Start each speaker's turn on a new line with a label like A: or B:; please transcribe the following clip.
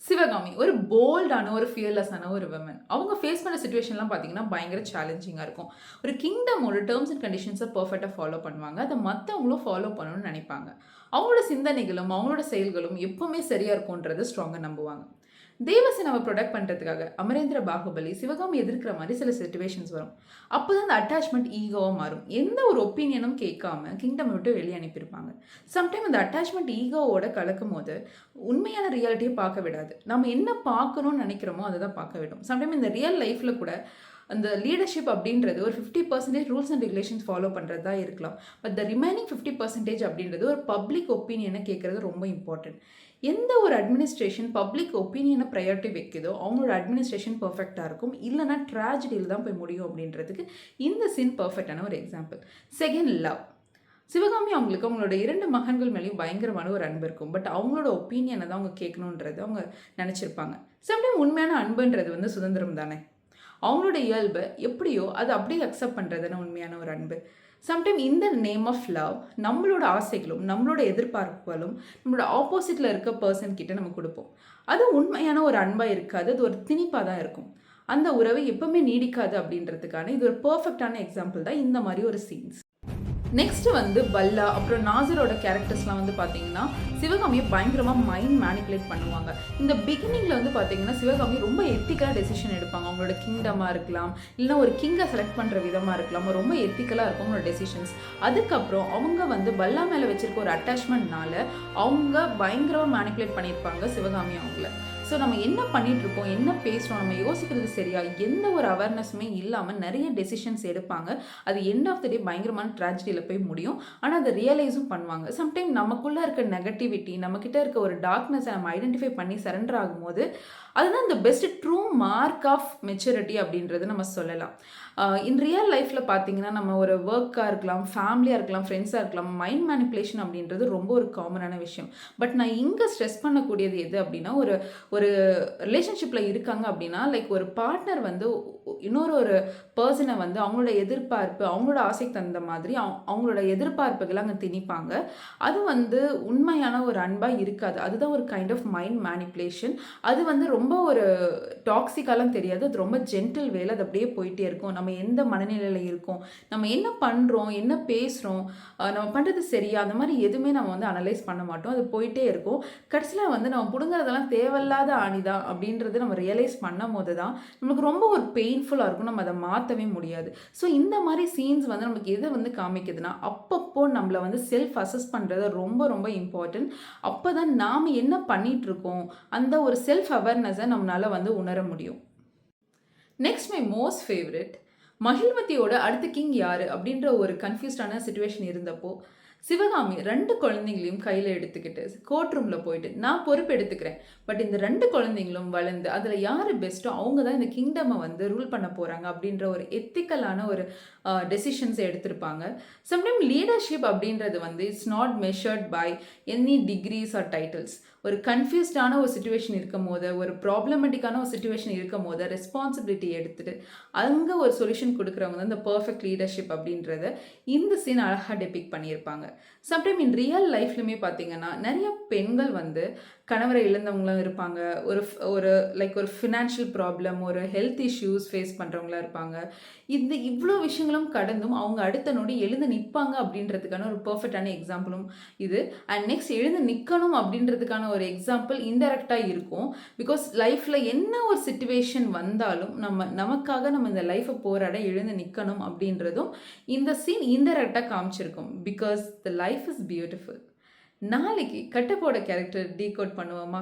A: சிவகாமி ஒரு போல்டான ஒரு ஃபியர்லெஸ்ஸான ஒரு விமன். அவங்க ஃபேஸ் பண்ண சிச்சுவேஷன்லாம் பார்த்தீங்கன்னா, பயங்கர சேலஞ்சிங்கா இருக்கும். ஒரு கிங்டமோட டெர்ம்ஸ் அண்ட் கண்டிஷன்ஸ பெர்ஃபெக்ட்டா ஃபாலோ பண்ணுவாங்க. அத மத்தவங்களும் ஃபாலோ பண்ணணும்னு நெனைப்பாங்க. அவங்களோட சிந்தனைகளும், அவங்களோட செயல்களும் எப்பவுமே சரியா இருக்கும்ன்றத ஸ்ட்ராங்கா நம்புவாங்க. தேவசேனாவ புரொடெக்ட் பண்றதுக்காக அமரேந்திர பாகுபலி சிவகாமி எதிர்க்கிற மாரி சில சிச்சுவேஷன்ஸ் வரும். அப்பதான் அந்த அட்டாச்மெண்ட் ஈகோவா மாறும். எந்த ஒரு ஒப்பீனியனும் கேட்காம கிங்டம் விட்டு வெளிய அனுப்பியிருப்பாங்க. சம்டைம் அந்த அட்டாச்மெண்ட் ஈகோவோட கலக்கும்போது, உண்மையான ரியாலிட்டிய பார்க்க விடாது. நம்ம என்ன பார்க்கணும்னு நெனைக்கிறோமோ, அத தான் பார்க்க விடும். சம்டைம் இந்த ரியல் லைஃப்ல கூட அந்த லீடர்ஷிப் அப்படின்றது ஒரு 50% ரூல்ஸ் அண்ட் ரெகுலேஷன்ஸ் ஃபாலோ பண்ணுறதா இருக்கலாம். பட் த ரிமைனிங் 50% அப்படின்றது ஒரு பப்ளிக் ஒப்பீனியனை கேட்குறது ரொம்ப இம்பார்ட்டன்ட். எந்த ஒரு அட்மினிஸ்ட்ரேஷன் பப்ளிக் ஒப்பீனியனை ப்ரையாரிட்டி வைக்குதோ அவங்களோட அட்மினிஸ்ட்ரேஷன் பர்ஃபெக்டாக இருக்கும். இல்லைனா ட்ராஜடியில் தான் போய் முடியும் அப்படின்றதுக்கு இந்த சீன் பர்ஃபெக்டான ஒரு எக்ஸாம்பிள். Second, love. சிவகாமி அவங்களுக்கு அவங்களோட 2 மகன்கள் மேலேயும் பயங்கரமான ஒரு அன்பு இருக்கும். பட் அவங்களோட ஒப்பீனியனை தான் அவங்க கேட்கணுன்றது அவங்க நினச்சிருப்பாங்க. சம்டைம் உண்மையான அன்புன்றது சுதந்திரம் தானே. அவங்களோட இயல்பு எப்படியோ அதை அப்படியே அக்செப்ட் பண்ணுறதுன்னு உண்மையான ஒரு அன்பு. சம்டைம் இந்த நேம் ஆஃப் லவ் நம்மளோட ஆசைகளும் நம்மளோட எதிர்பார்ப்புகளும் நம்மளோட ஆப்போசிட்டில் இருக்க பர்சன் கிட்ட நம்ம கொடுப்போம். அது உண்மையான ஒரு அன்பாக இருக்காது, அது ஒரு திணிப்பாக தான் இருக்கும். அந்த உறவை எப்பவுமே நீடிக்காது அப்படின்றதுக்கான இது ஒரு பர்ஃபெக்டான எக்ஸாம்பிள் தான் இந்த மாதிரி ஒரு சீன்ஸ். நெக்ஸ்ட் பல்லா அப்புறம் நாசரோட கேரக்டர்ஸ்லாம் பார்த்தீங்கன்னா சிவகாமியை பயங்கரமாக மைண்ட் மேனிப்புலேட் பண்ணுவாங்க. இந்த பிகினிங்கில் பார்த்தீங்கன்னா சிவகாமி ரொம்ப எத்திக்கலாக டெசிஷன் எடுப்பாங்க. அவங்களோட கிங்டமாக இருக்கலாம், இல்லைனா ஒரு கிங்கை செலக்ட் பண்ணுற விதமாக இருக்கலாம், ரொம்ப எத்திக்கலாக இருக்கும் அவங்களோட டெசிஷன்ஸ். அதுக்கப்புறம் அவங்க பல்லா மேலே வச்சிருக்க ஒரு அட்டாச்மெண்ட்னால அவங்க பயங்கரமாக மேனிப்புலேட் பண்ணியிருப்பாங்க சிவகாமி அவங்கள. ஸோ நம்ம என்ன பண்ணிகிட்ருக்கோம், என்ன பேசுகிறோம், நம்ம யோசிக்கிறது சரியா, எந்த ஒரு அவேர்னஸுமே இல்லாமல் நிறைய டெசிஷன்ஸ் எடுப்பாங்க. அது எண்ட் ஆஃப் த டே பயங்கரமான ட்ராஜடியில் போய் முடியும். ஆனால் அதை ரியலைஸும் பண்ணுவாங்க. சம்டைம் நமக்குள்ளே இருக்க நெகட்டிவிட்டி, நம்மக்கிட்ட இருக்க ஒரு டார்க்னஸை நம்ம ஐடென்டிஃபை பண்ணி சரண்டர் ஆகும்போது அதுதான் இந்த best true mark of maturity அப்படின்றது நம்ம சொல்லலாம். இன் ரியல் லைஃப்பில் பார்த்தீங்கன்னா நம்ம ஒரு ஒர்க்காக இருக்கலாம், ஃபேமிலியாக இருக்கலாம், ஃப்ரெண்ட்ஸாக இருக்கலாம், மைண்ட் மேனிப்புலேஷன் அப்படின்றது ரொம்ப ஒரு காமனான விஷயம். பட் நான் இங்கே ஸ்ட்ரெஸ் பண்ணக்கூடியது எது அப்படின்னா, ஒரு ஒரு ரிலேஷன்ஷிப்பில் இருக்காங்க அப்படின்னா லைக் ஒரு பார்ட்னர் இன்னொரு பர்சனை அவங்களோட எதிர்பார்ப்பு, அவங்களோட ஆசைக்கு தகுந்த மாதிரி அவங்களோட எதிர்பார்ப்புகளை அங்கே திணிப்பாங்க. அது உண்மையான ஒரு அன்பாக இருக்காது. அதுதான் ஒரு கைண்ட் ஆஃப் மைண்ட் மேனிப்புலேஷன். அது ரொம்ப ஒரு டாக்ஸிக்காலாம் தெரியாது. அது ரொம்ப ஜென்டில் வேலை, அது அப்படியே போயிட்டே இருக்கும். நம்ம எந்த மனநிலையில் இருக்கோம், நம்ம என்ன பண்ணுறோம், என்ன பேசுகிறோம், நம்ம பண்ணுறது சரியா, அந்த மாதிரி எதுவுமே நம்ம அனலைஸ் பண்ண மாட்டோம். அது போயிட்டே இருக்கும். கடைசியில் நம்ம பிடுங்குறதெல்லாம் தேவையில்லாத ஆணிதான் அப்படின்றது நம்ம ரியலைஸ் பண்ணும் போது தான் நமக்கு ரொம்ப ஒரு பெயின்ஃபுல்லாக இருக்கும். நம்ம அதை மாற்றவே முடியாது. ஸோ இந்த மாதிரி சீன்ஸ் நமக்கு எதை காமிக்குதுன்னா, அப்பப்போ நம்மளை செல்ஃப் அசஸ் பண்ணுறது ரொம்ப ரொம்ப இம்பார்ட்டன்ட். அப்போ தான் நாம் என்ன பண்ணிகிட்ருக்கோம், அந்த ஒரு செல்ஃப் அவேர்னஸை நம்மளால் உணர முடியும். நெக்ஸ்ட் மை மோஸ்ட் ஃபேவரட், மகிழ்வதியோட அடுத்த கிங் யாரு அப்படின்ற ஒரு கன்ஃபியூஸ்டான சிச்சுவேஷன் இருந்தப்போ சிவகாமி 2 குழந்தைங்களையும் கையில் எடுத்துக்கிட்டு கோர்ட் ரூமில் போயிட்டு நான் பொறுப்பு எடுத்துக்கிறேன், பட் இந்த 2 குழந்தைங்களும் வளர்ந்து அதில் யார் பெஸ்ட்டோ அவங்க தான் இந்த கிங்டமை ரூல் பண்ண போகிறாங்க அப்படின்ற ஒரு எத்திக்கலான ஒரு டெசிஷன்ஸை எடுத்திருப்பாங்க. சம்டைம் லீடர்ஷிப் அப்படின்றது it's not measured by any degrees or titles. ஒரு கன்ஃபியூஸ்டான ஒரு சுச்சுவேஷன் இருக்கும் போது, ஒரு ப்ராப்ளமேட்டிக்கான ஒரு சுச்சுவேஷன் இருக்கும் போது ரெஸ்பான்சிபிலிட்டி எடுத்துகிட்டு அங்கே ஒரு சொல்யூஷன் கொடுக்குறவங்க தான் இந்த பர்ஃபெக்ட் லீடர்ஷிப் அப்படின்றத இந்த சீன் அழகாக டெபிக் பண்ணியிருப்பாங்க. சம்டைம் இன் ரியல் லைஃப்லையுமே பார்த்தீங்கன்னா நிறைய பெண்கள் கணவரை இழந்தவங்களும் இருப்பாங்க. ஒரு ஒரு லைக் ஒரு ஃபினான்ஷியல் ப்ராப்ளம், ஒரு ஹெல்த் இஷ்யூஸ் ஃபேஸ் பண்ணுறவங்களா இருப்பாங்க. இவ்வளோ விஷயங்களும் கடந்தும் அவங்க அடுத்த நொடி எழுந்து நிற்பாங்க அப்படின்றதுக்கான ஒரு பர்ஃபெக்டான எக்ஸாம்பிளும் இது. அண்ட் நெக்ஸ்ட் எழுந்து நிற்கணும் அப்படின்றதுக்கான ஒரு எக்ஸாம்பிள் இன்டெரக்டாக இருக்கும். பிகாஸ் லைஃப்பில் என்ன ஒரு சிச்சுவேஷன் வந்தாலும் நமக்காக நம்ம இந்த லைஃப்பை போராட எழுந்து நிற்கணும் அப்படின்றதும் இந்த சீன் இன்டெரக்டாக காமிச்சிருக்கும். Because the life is beautiful. நாளைக்கு கட்டப்போட கேரக்டர் டீகோட் பண்ணுவோமா?